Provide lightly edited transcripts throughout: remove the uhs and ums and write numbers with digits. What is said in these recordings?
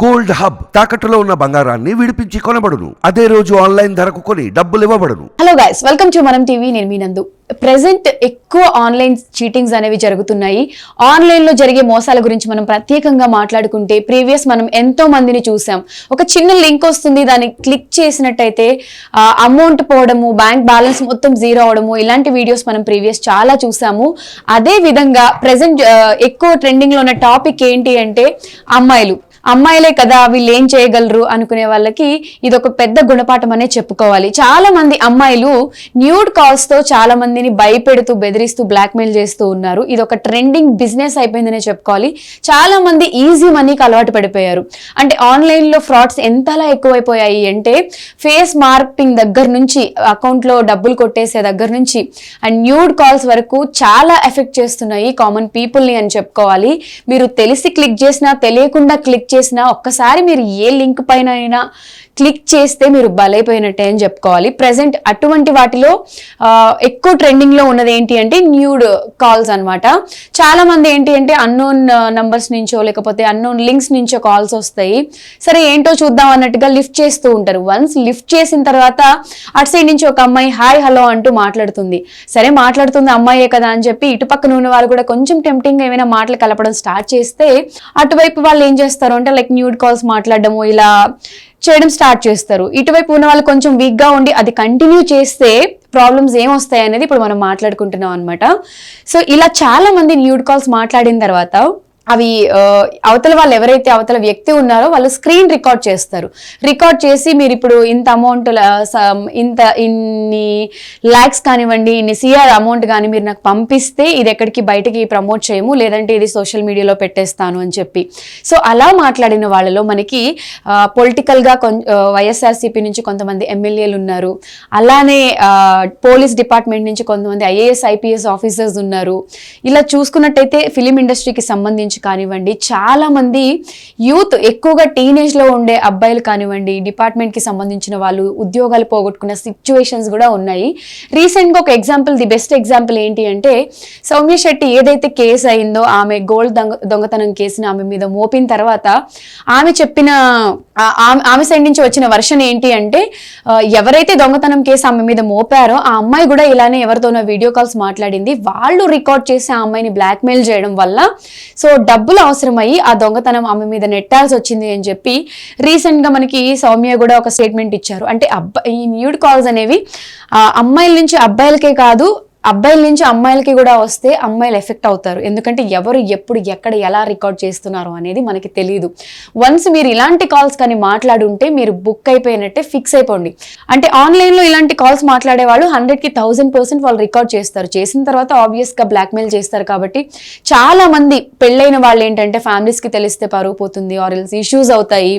Gold hub తాకట్టులో ఉన్న బంగారాన్ని విడిపించి కొనబడును. అదే రోజు ఆన్లైన్ ధరకు కొని డబ్బులు ఇవ్వబడును. హలో గైస్, వెల్కమ్ టు మనం టీవీ. నేను మీ నందు. ప్రెసెంట్ ఎక్కువ ఆన్లైన్ చీటింగ్స్ అనేవి జరుగుతున్నాయి. ఆన్లైన్ లో జరిగే మోసాల గురించి మనం ప్రత్యేకంగా మాట్లాడుకుంటే ప్రీవియస్ మనం ఎంతో మందిని చూసాం. ఒక చిన్న లింక్ వస్తుంది, దాన్ని క్లిక్ చేసినట్టయితే అమౌంట్ పోవడము, బ్యాంక్ బ్యాలెన్స్ మొత్తం జీరో అవడము, ఇలాంటి వీడియోస్ మనం ప్రీవియస్ చాలా చూసాము. అదే విధంగా ప్రెసెంట్ ఎక్కువ ట్రెండింగ్ లో ఉన్న టాపిక్ ఏంటి అంటే అమ్మాయిలే కదా వీళ్ళు ఏం చేయగలరు అనుకునే వాళ్ళకి ఇది ఒక పెద్ద గుణపాఠం అనే చెప్పుకోవాలి. చాలా మంది అమ్మాయిలు న్యూడ్ కాల్స్ తో చాలా మందిని భయపెడుతూ, బెదిరిస్తూ, బ్లాక్మెయిల్ చేస్తూ ఉన్నారు. ఇది ఒక ట్రెండింగ్ బిజినెస్ అయిపోయిందనే చెప్పుకోవాలి. చాలా మంది ఈజీ మనీకి అలవాటు పడిపోయారు. అంటే ఆన్లైన్ లో ఫ్రాడ్స్ ఎంతలా ఎక్కువైపోయాయి అంటే ఫేస్ మార్పింగ్ దగ్గర నుంచి, అకౌంట్ లో డబ్బులు కొట్టేసే దగ్గర నుంచి అండ్ న్యూడ్ కాల్స్ వరకు చాలా ఎఫెక్ట్ చేస్తున్నాయి కామన్ పీపుల్ ని అని చెప్పుకోవాలి. మీరు తెలిసి క్లిక్ చేసినా, తెలియకుండా క్లిక్ చేసినా, ఒక్కసారి మీరు ఏ లింక్ పైన అయినా క్లిక్ చేస్తే మీరు బలైపోయినట్టే అని చెప్పుకోవాలి. ప్రెసెంట్ అటువంటి వాటిలో ఎక్కువ ట్రెండింగ్ లో ఉన్నది ఏంటి అంటే న్యూడ్ కాల్స్ అన్నమాట. చాలా మంది ఏంటి అంటే అన్నోన్ నంబర్స్ నుంచో లేకపోతే అన్నోన్ లింక్స్ నుంచో కాల్స్ వస్తాయి. సరే ఏంటో చూద్దాం అన్నట్టుగా లిఫ్ట్ చేస్తూ ఉంటారు. వన్స్ లిఫ్ట్ చేసిన తర్వాత అటు సైడ్ నుంచి ఒక అమ్మాయి హాయ్ హలో అంటూ మాట్లాడుతుంది. సరే మాట్లాడుతుంది, అమ్మాయే కదా అని చెప్పి ఇటు పక్కన ఉన్న వాళ్ళు కూడా కొంచెం టెంప్టింగ్ ఏమైనా మాటలు కలపడం స్టార్ట్ చేస్తే అటువైపు వాళ్ళు ఏం చేస్తారు అంటే లైక్ న్యూడ్ కాల్స్ మాట్లాడడము ఇలా చేయడం స్టార్ట్ చేస్తారు. ఇటువైపు ఉన్న వాళ్ళు కొంచెం వీక్ గా ఉండి అది కంటిన్యూ చేస్తే ప్రాబ్లమ్స్ ఏమొస్తాయి అనేది ఇప్పుడు మనం మాట్లాడుకుంటున్నాం అనమాట. సో ఇలా చాలా మంది న్యూడ్ కాల్స్ మాట్లాడిన తర్వాత అవి అవతల వాళ్ళు ఎవరైతే అవతల వ్యక్తి ఉన్నారో వాళ్ళు స్క్రీన్ రికార్డ్ చేస్తారు. రికార్డ్ చేసి మీరు ఇప్పుడు ఇంత అమౌంట్, ఇన్ని ల్యాక్స్ కానివ్వండి, ఇన్ని సిఆర్ అమౌంట్ కానీ మీరు నాకు పంపిస్తే ఇది ఎక్కడికి బయటకి ప్రమోట్ చేయము, లేదంటే ఇది సోషల్ మీడియాలో పెట్టేస్తాను అని చెప్పి. సో అలా మాట్లాడిన వాళ్ళలో మనకి పొలిటికల్గా వైఎస్ఆర్సీపీ నుంచి కొంతమంది ఎమ్మెల్యేలు ఉన్నారు. అలానే పోలీస్ డిపార్ట్మెంట్ నుంచి కొంతమంది ఐఏఎస్ ఐపీఎస్ ఆఫీసర్స్ ఉన్నారు. ఇలా చూసుకున్నట్టయితే ఫిలిం ఇండస్ట్రీకి సంబంధించి కానివ్వండి, చాలా మంది యూత్, ఎక్కువగా టీనేజ్ లో ఉండే అబ్బాయిలు కానివ్వండి, డిపార్ట్మెంట్ కి సంబంధించిన వాళ్ళు ఉద్యోగాలు పోగొట్టుకున్న సిచ్యువేషన్స్ కూడా ఉన్నాయి. రీసెంట్ గా ఒక ఎగ్జాంపుల్, ది బెస్ట్ ఎగ్జాంపుల్ ఏంటి అంటే సౌమ్య శెట్టి ఏదైతే కేసు అయిందో, ఆమె గోల్డ్ దొంగతనం కేసుని ఆమె మీద మోపిన తర్వాత ఆమె సైడ్ నుంచి వచ్చిన వర్షన్ ఏంటి అంటే ఎవరైతే దొంగతనం కేసు ఆమె మీద మోపారో ఆ అమ్మాయి కూడా ఇలానే ఎవరితోనో వీడియో కాల్స్ మాట్లాడింది. వాళ్ళు రికార్డ్ చేసి ఆ అమ్మాయిని బ్లాక్మెయిల్ చేయడం వల్ల సో డబ్బులు అవసరమయ్యి ఆ దొంగతనం ఆమె మీద నెట్టాల్సి వచ్చింది అని చెప్పి రీసెంట్ గా మనకి సౌమ్య కూడా ఒక స్టేట్మెంట్ ఇచ్చారు. అంటే ఈ న్యూడ్ కాల్స్ అనేవి అమ్మాయిల నుంచి అబ్బాయిలకే కాదు, అబ్బాయిల నుంచి అమ్మాయిలకి కూడా వస్తే అమ్మాయిలు ఎఫెక్ట్ అవుతారు. ఎందుకంటే ఎవరు ఎప్పుడు ఎక్కడ ఎలా రికార్డ్ చేస్తున్నారు అనేది మనకి తెలియదు. వన్స్ మీరు ఇలాంటి కాల్స్ కానీ మాట్లాడుంటే మీరు బుక్ అయిపోయినట్టే, ఫిక్స్ అయిపోండి. అంటే ఆన్లైన్లో ఇలాంటి కాల్స్ మాట్లాడే వాళ్ళు 100కి 1000% వాళ్ళు రికార్డ్ చేస్తారు. చేసిన తర్వాత ఆబ్వియస్గా బ్లాక్మెయిల్ చేస్తారు. కాబట్టి చాలా మంది పెళ్ళైన వాళ్ళు ఏంటంటే ఫ్యామిలీస్కి తెలిస్తే పరువు పోతుంది, ఆర్ ఎల్స్ ఇష్యూస్ అవుతాయి,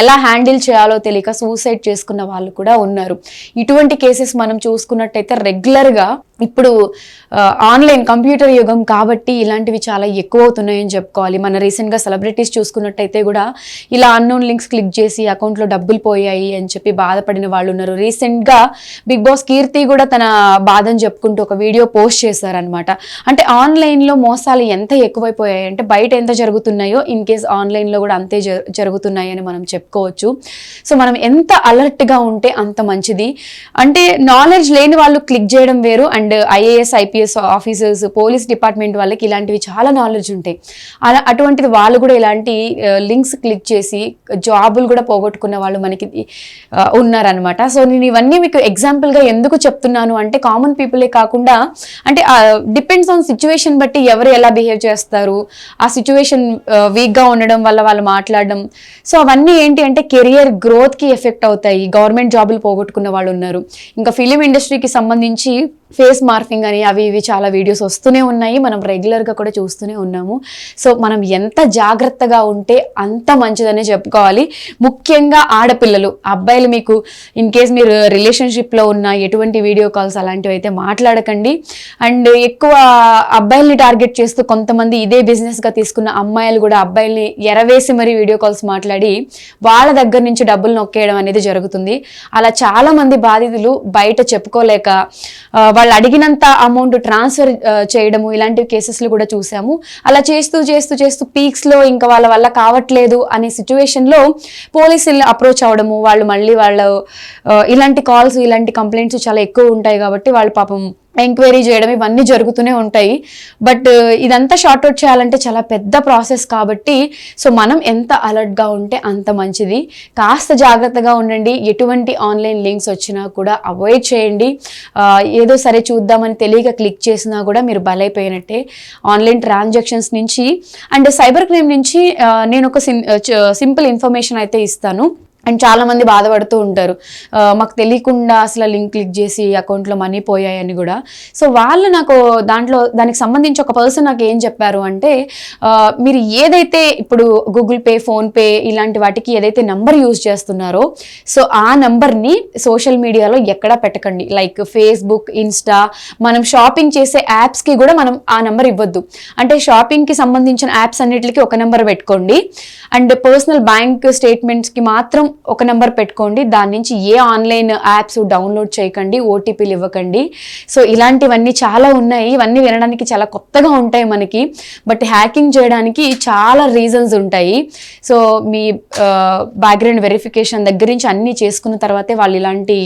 ఎలా హ్యాండిల్ చేయాలో తెలియక సూసైడ్ చేసుకున్న వాళ్ళు కూడా ఉన్నారు. ఇటువంటి కేసెస్ మనం చూసుకున్నట్టయితే రెగ్యులర్గా ఇప్పుడు ఆన్లైన్ కంప్యూటర్ యుగం కాబట్టి ఇలాంటివి చాలా ఎక్కువ అవుతున్నాయని చెప్పుకోవాలి. మన రీసెంట్గా సెలబ్రిటీస్ చూసుకున్నట్టయితే కూడా ఇలా అన్నోన్ లింక్స్ క్లిక్ చేసి అకౌంట్లో డబ్బులు పోయాయి అని చెప్పి బాధపడిన వాళ్ళు ఉన్నారు. రీసెంట్గా బిగ్ బాస్ కీర్తి కూడా తన బాధను చెప్పుకుంటూ ఒక వీడియో పోస్ట్ చేశారనమాట. అంటే ఆన్లైన్లో మోసాలు ఎంత ఎక్కువైపోయాయి అంటే బయట ఎంత జరుగుతున్నాయో ఇన్ కేస్ ఆన్లైన్లో కూడా అంతే జరుగుతున్నాయి అని మనం చెప్పుకోవచ్చు. సో మనం ఎంత అలర్ట్గా ఉంటే అంత మంచిది. అంటే నాలెడ్జ్ లేని వాళ్ళు క్లిక్ చేయడం వేరు, and IAS IPS officers, police department వాళ్ళకి ఇలాంటివి చాలా నాలెడ్జ్ ఉంటాయి. అటువంటిది వాళ్ళు కూడా ఇలాంటి లింక్స్ క్లిక్ చేసి జాబులు కూడా పోగొట్టుకున్న వాళ్ళు మనకి ఉన్నారనమాట. సో నేను ఇవన్నీ మీకు ఎగ్జాంపుల్గా ఎందుకు చెప్తున్నాను అంటే కామన్ పీపులే కాకుండా అంటే డిపెండ్స్ ఆన్ సిచ్యువేషన్ బట్టి ఎవరు ఎలా బిహేవ్ చేస్తారు, ఆ సిచ్యువేషన్ వీక్గా ఉండడం వల్ల వాళ్ళు మాట్లాడడం. సో అవన్నీ ఏంటి అంటే కెరియర్ గ్రోత్కి ఎఫెక్ట్ అవుతాయి. గవర్నమెంట్ జాబులు పోగొట్టుకున్న వాళ్ళు ఉన్నారు. ఇంకా ఫిలిం ఇండస్ట్రీకి సంబంధించి ఫేస్ మార్ఫింగ్ అని అవి ఇవి చాలా వీడియోస్ వస్తూనే ఉన్నాయి, మనం రెగ్యులర్గా కూడా చూస్తూనే ఉన్నాము. సో మనం ఎంత జాగ్రత్తగా ఉంటే అంత మంచిదనే చెప్పుకోవాలి. ముఖ్యంగా ఆడపిల్లలు, అబ్బాయిలు మీకు ఇన్ కేస్ మీరు రిలేషన్షిప్లో ఉన్న ఎటువంటి వీడియో కాల్స్ అలాంటివి అయితే మాట్లాడకండి. అండ్ ఎక్కువ అబ్బాయిల్ని టార్గెట్ చేస్తూ కొంతమంది ఇదే బిజినెస్గా తీసుకున్న అమ్మాయిలు కూడా అబ్బాయిల్ని ఎరవేసి మరీ వీడియో కాల్స్ మాట్లాడి వాళ్ళ దగ్గర నుంచి డబ్బులు నొక్కేయడం అనేది జరుగుతుంది. అలా చాలా మంది బాధితులు బయట చెప్పుకోలేక వాళ్ళు అడిగినంత అమౌంట్ ట్రాన్స్ఫర్ చేయడము, ఇలాంటి కేసెస్లు కూడా చూసాము. అలా చేస్తూ చేస్తూ చేస్తూ పీక్స్లో ఇంకా వాళ్ళ వల్ల కావట్లేదు అనే సిచ్యువేషన్లో పోలీసుల్ని అప్రోచ్ అవ్వడము, వాళ్ళు మళ్ళీ వాళ్ళు ఇలాంటి కాల్స్, ఇలాంటి కంప్లైంట్స్ చాలా ఎక్కువ ఉంటాయి కాబట్టి వాళ్ళు పాపం ఎంక్వైరీ చేయడం ఇవన్నీ జరుగుతూనే ఉంటాయి. బట్ ఇదంతా షార్ట్అవుట్ చేయాలంటే చాలా పెద్ద ప్రాసెస్ కాబట్టి సో మనం ఎంత అలర్ట్గా ఉంటే అంత మంచిది. కాస్త జాగ్రత్తగా ఉండండి. ఎటువంటి ఆన్లైన్ లింక్స్ వచ్చినా కూడా అవాయిడ్ చేయండి. ఏదో సరే చూద్దామని తెలియక క్లిక్ చేసినా కూడా మీరు బలైపోయినట్టే. ఆన్లైన్ ట్రాన్సాక్షన్స్ నుంచి అండ్ సైబర్ క్రైమ్ నుంచి నేను ఒక సింపుల్ ఇన్ఫర్మేషన్ అయితే ఇస్తాను. అండ్ చాలా మంది బాధపడుతూ ఉంటారు, మాకు తెలియకుండా అసలు లింక్ క్లిక్ చేసి అకౌంట్లో మనీ పోయాయని కూడా. సో వాళ్ళు నాకు దానికి సంబంధించి ఒక పర్సన్ నాకు ఏం చెప్పారు అంటే, మీరు ఏదైతే ఇప్పుడు గూగుల్ పే, ఫోన్పే ఇలాంటి వాటికి ఏదైతే నెంబర్ యూజ్ చేస్తున్నారో సో ఆ నెంబర్ని సోషల్ మీడియాలో ఎక్కడా పెట్టకండి. లైక్ ఫేస్బుక్, ఇన్స్టా, మనం షాపింగ్ చేసే యాప్స్కి కూడా మనం ఆ నెంబర్ ఇవ్వద్దు. అంటే షాపింగ్కి సంబంధించిన యాప్స్ అన్నిటికీ ఒక నెంబర్ పెట్టుకోండి. అండ్ పర్సనల్ బ్యాంక్ స్టేట్మెంట్స్కి మాత్రం ఒక నెంబర్ పెట్టుకోండి. దాని నుంచి ఏ ఆన్లైన్ యాప్స్ డౌన్లోడ్ చేయకండి, ఓటీపీలు ఇవ్వకండి. సో ఇలాంటివన్నీ చాలా ఉన్నాయి. ఇవన్నీ వినడానికి చాలా కొత్తగా ఉంటాయి మనకి, బట్ హ్యాకింగ్ చేయడానికి చాలా రీజన్స్ ఉంటాయి. సో మీ బ్యాక్గ్రౌండ్ వెరిఫికేషన్ దగ్గర నుంచి అన్నీ చేసుకున్న తర్వాతే వాళ్ళు ఇలాంటి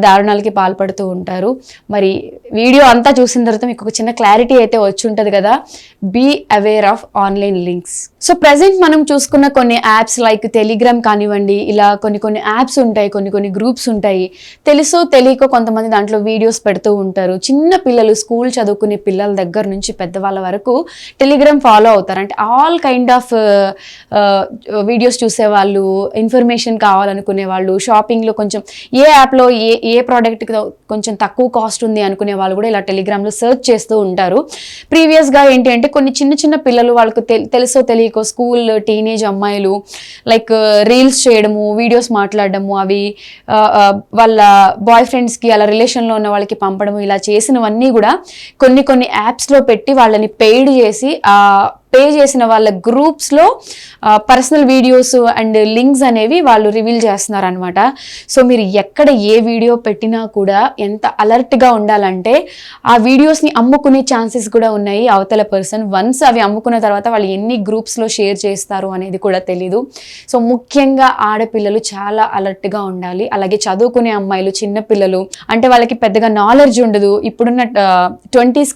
దారుణాలకి పాల్పడుతూ ఉంటారు. మరి వీడియో అంతా చూసిన తర్వాత మీకు ఒక చిన్న క్లారిటీ అయితే వచ్చి ఉంటుంది కదా. Be aware of online links. So present మనం చూసుకున్న కొన్ని యాప్స్ లైక్ టెలిగ్రామ్ కానివ్వండి, ఇలా కొన్ని యాప్స్ ఉంటాయి, కొన్ని గ్రూప్స్ ఉంటాయి. తెలుసో తెలియకో కొంతమంది దాంట్లో వీడియోస్ పెడుతూ ఉంటారు. చిన్న పిల్లలు, స్కూల్ చదువుకునే పిల్లల దగ్గర నుంచి పెద్దవాళ్ళ వరకు టెలిగ్రామ్ ఫాలో అవుతారు. అంటే ఆల్ కైండ్ ఆఫ్ వీడియోస్ చూసేవాళ్ళు, ఇన్ఫర్మేషన్ కావాలనుకునే వాళ్ళు, షాపింగ్లో కొంచెం ఏ యాప్లో ఏ ప్రోడక్ట్కి కొంచెం తక్కువ కాస్ట్ ఉంది అనుకునే వాళ్ళు కూడా ఇలా టెలిగ్రామ్లో సెర్చ్ చేస్తూ ఉంటారు. ప్రీవియస్గా ఏంటి అంటే కొన్ని చిన్న పిల్లలు వాళ్ళకు తెలుసో తెలియకో స్కూల్ టీనేజ్ అమ్మాయిలు లైక్ రీల్స్ చేయడము, వీడియోస్ మాట్లాడడము, అవి వాళ్ళ బాయ్ ఫ్రెండ్స్కి అలా రిలేషన్లో ఉన్న వాళ్ళకి పంపడము, ఇలా చేసినవన్నీ కూడా కొన్ని యాప్స్లో పెట్టి వాళ్ళని పెయిడ్ చేసి పే చేసిన వాళ్ళ గ్రూప్స్లో పర్సనల్ వీడియోస్ అండ్ లింక్స్ అనేవి వాళ్ళు రివీల్ చేస్తున్నారు అనమాట. సో మీరు ఎక్కడ ఏ వీడియో పెట్టినా కూడా ఎంత అలర్ట్గా ఉండాలంటే ఆ వీడియోస్ని అమ్ముకునే ఛాన్సెస్ కూడా ఉన్నాయి అవతల పర్సన్. వన్స్ అవి అమ్ముకున్న తర్వాత వాళ్ళు ఎన్ని గ్రూప్స్లో షేర్ చేస్తారు అనేది కూడా తెలీదు. సో ముఖ్యంగా ఆడపిల్లలు చాలా అలర్ట్గా ఉండాలి. అలాగే చదువుకునే అమ్మాయిలు, చిన్నపిల్లలు, అంటే వాళ్ళకి పెద్దగా నాలెడ్జ్ ఉండదు. ఇప్పుడున్న 20s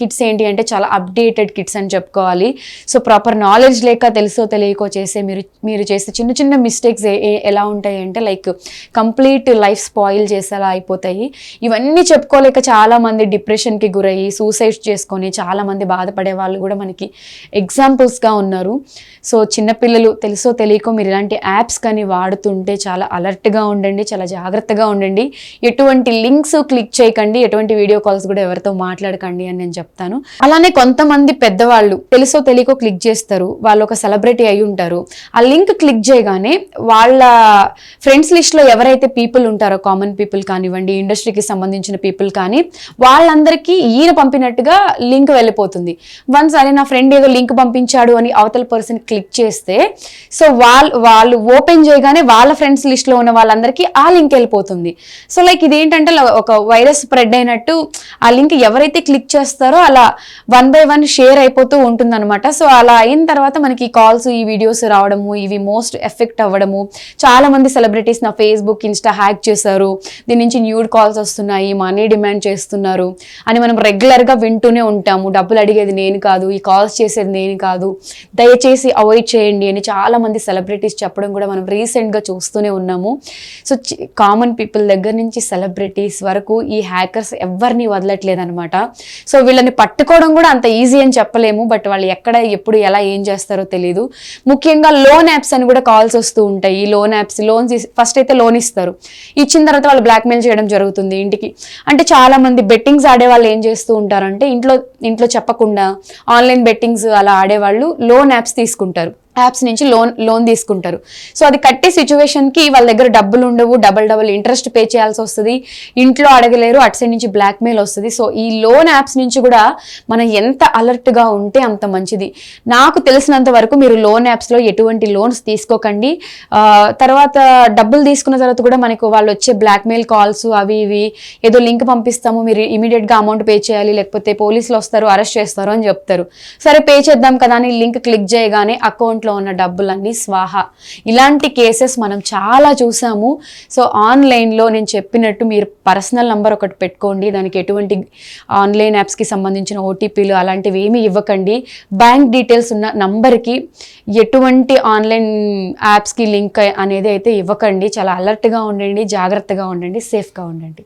కిడ్స్ ఏంటి అంటే చాలా అప్డేటెడ్ కిడ్స్ అని చెప్పుకోవాలి. సో ప్రాపర్ నాలెడ్జ్ లేక తెలుసో తెలియకో చేసే మీరు చేసే చిన్న మిస్టేక్స్ ఎలా ఉంటాయి అంటే లైక్ కంప్లీట్ లైఫ్ స్పాయిల్ చేసేలా అయిపోతాయి. ఇవన్నీ చెప్పుకోలేక చాలా మంది డిప్రెషన్కి గురయ్యి సూసైడ్ చేసుకొని చాలా మంది బాధపడే వాళ్ళు కూడా మనకి ఎగ్జాంపుల్స్గా ఉన్నారు. సో చిన్నపిల్లలు తెలుసో తెలియకో మీరు ఇలాంటి యాప్స్ కానీ వాడుతుంటే చాలా అలర్ట్గా ఉండండి, చాలా జాగ్రత్తగా ఉండండి. ఎటువంటి లింక్స్ క్లిక్ చేయకండి, ఎటువంటి వీడియో కాల్స్ కూడా ఎవరితో మాట్లాడకండి అని నేను చెప్తాను. అలానే కొంతమంది పెద్దవాళ్ళు తెలుసో తెలియకో క్లిక్ చేస్తారు. వాళ్ళు ఒక సెలబ్రిటీ అయి ఉంటారు. ఆ లింక్ క్లిక్ చేయగానే వాళ్ళ ఫ్రెండ్స్ లిస్ట్లో ఎవరైతే పీపుల్ ఉంటారో, కామన్ పీపుల్ కానివ్వండి, ఇండస్ట్రీకి సంబంధించిన పీపుల్ కానీ, వాళ్ళందరికీ ఈయన పంపినట్టుగా లింక్ వెళ్ళిపోతుంది. వన్స్ అరే నా ఫ్రెండ్ ఏదో లింక్ పంపించాడు అని అవతల పర్సన్ క్లిక్ చేస్తే సో వాళ్ళు ఓపెన్ చేయగానే వాళ్ళ ఫ్రెండ్స్ లిస్ట్లో ఉన్న వాళ్ళందరికీ ఆ లింక్ వెళ్ళిపోతుంది. సో లైక్ ఇదేంటంటే ఒక వైరస్ స్ప్రెడ్ అయినట్టు ఆ లింక్ ఎవరైతే క్లిక్ చేస్తారో అలా 1 by 1 షేర్ అయిపోతూ ఉంటుంది అనమాట. సో అలా అయిన తర్వాత మనకి కాల్స్, ఈ వీడియోస్ రావడము, ఇవి మోస్ట్ ఎఫెక్ట్ అవ్వడము. చాలా మంది సెలబ్రిటీస్ నా ఫేస్బుక్, ఇన్స్టా హ్యాక్ చేశారు, దీని నుంచి న్యూడ్ కాల్స్ వస్తున్నాయి, మనీ డిమాండ్ చేస్తున్నారు అని మనం రెగ్యులర్గా వింటూనే ఉంటాము. డబ్బులు అడిగేది నేను కాదు, ఈ కాల్స్ చేసేది నేను కాదు, దయచేసి అవాయిడ్ చేయండి అని చాలా మంది సెలబ్రిటీస్ చెప్పడం కూడా మనం రీసెంట్గా చూస్తూనే ఉన్నాము. సో కామన్ పీపుల్ దగ్గర నుంచి సెలబ్రిటీస్ వరకు ఈ హ్యాకర్స్ ఎవరిని వదలట్లేదు అనమాట. సో వీళ్ళని పట్టుకోవడం కూడా అంత ఈజీ అని చెప్పలేము, బట్ వాళ్ళు ఎక్కడ ఎప్పుడు ఎలా ఏం చేస్తారో తెలియదు. ముఖ్యంగా లోన్ యాప్స్ అని కూడా కాల్స్ వస్తూ ఉంటాయి. ఈ లోన్ యాప్స్ ఫస్ట్ అయితే లోన్ ఇస్తారు, ఇచ్చిన తర్వాత వాళ్ళు బ్లాక్మెయిల్ చేయడం జరుగుతుంది ఇంటికి. అంటే చాలా మంది బెట్టింగ్స్ ఆడే వాళ్ళు ఏం చేస్తూ ఉంటారంటే ఇంట్లో చెప్పకుండా ఆన్లైన్ బెట్టింగ్స్ అలా ఆడేవాళ్ళు లోన్ యాప్స్ తీసుకుంటారు. యాప్స్ నుంచి లోన్ తీసుకుంటారు. సో అది కట్టే సిచ్యువేషన్కి వాళ్ళ దగ్గర డబ్బులు ఉండవు, డబల్ ఇంట్రెస్ట్ పే చేయాల్సి వస్తుంది, ఇంట్లో అడగలేరు, అటు సైడ్ నుంచి బ్లాక్మెయిల్ వస్తుంది. సో ఈ లోన్ యాప్స్ నుంచి కూడా మనం ఎంత అలర్ట్గా ఉంటే అంత మంచిది. నాకు తెలిసినంత వరకు మీరు లోన్ యాప్స్లో ఎటువంటి లోన్స్ తీసుకోకండి. తర్వాత డబ్బులు తీసుకున్న తర్వాత కూడా మనకు వాళ్ళు వచ్చే బ్లాక్మెయిల్ కాల్స్ అవి ఇవి, ఏదో లింక్ పంపిస్తాము, మీరు ఇమీడియట్గా అమౌంట్ పే చేయాలి, లేకపోతే పోలీసులు వస్తారు అరెస్ట్ చేస్తారు అని చెప్తారు. సరే పే చేద్దాం కదా అని లింక్ క్లిక్ చేయగానే అకౌంట్లో ఉన్న డబ్బులన్నీ స్వాహా. ఇలాంటి కేసెస్ మనం చాలా చూసాము. సో ఆన్లైన్లో నేను చెప్పినట్టు మీరు పర్సనల్ నంబర్ ఒకటి పెట్టుకోండి, దానికి ఎటువంటి ఆన్లైన్ యాప్స్కి సంబంధించిన ఓటీపీలు అలాంటివి ఏమీ ఇవ్వకండి. బ్యాంక్ డీటెయిల్స్ ఉన్న నంబర్కి ఎటువంటి ఆన్లైన్ యాప్స్కి లింక్ అనేది అయితే ఇవ్వకండి. చాలా అలర్ట్గా ఉండండి, జాగ్రత్తగా ఉండండి, సేఫ్గా ఉండండి.